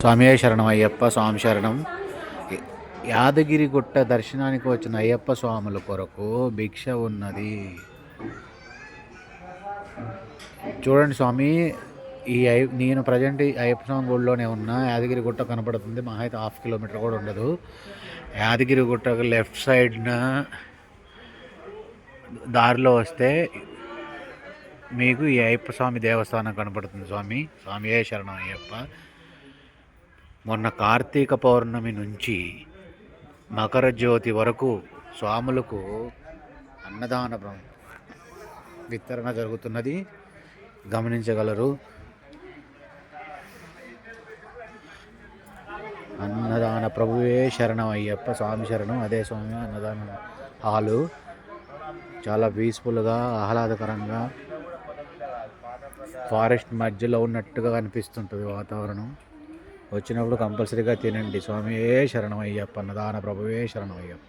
స్వామియే శరణం అయ్యప్ప. స్వామి శరణం. యాదగిరిగుట్ట దర్శనానికి వచ్చిన అయ్యప్ప స్వాముల కొరకు భిక్ష ఉన్నది. చూడండి స్వామి, నేను ప్రజెంట్ అయ్యప్ప స్వామి గుడిలోనే ఉన్నా. యాదగిరిగుట్ట కనపడుతుంది, మహా అయితే 1/2 కిలోమీటర్ కూడా ఉండదు. యాదగిరిగుట్టకు లెఫ్ట్ సైడ్న దారిలో వస్తే మీకు ఈ అయ్యప్ప స్వామి దేవస్థానం కనపడుతుంది. స్వామియే శరణం అయ్యప్ప. మొన్న కార్తీక పౌర్ణమి నుంచి మకర జ్యోతి వరకు స్వాములకు అన్నదాన వితరణ జరుగుతున్నది, గమనించగలరు. అన్నదాన ప్రభువే శరణం అయ్యప్ప. స్వామి శరణం. అదే స్వామి అన్నదాన హాలు చాలా పీస్ఫుల్గా, ఆహ్లాదకరంగా, ఫారెస్ట్ మధ్యలో ఉన్నట్టుగా కనిపిస్తుంటుంది వాతావరణం. వచ్చినప్పుడు కంపల్సరీగా తినండి. స్వామియే శరణం అయ్యప్ప. అన్నదాన ప్రభువే శరణం అయ్యప్ప.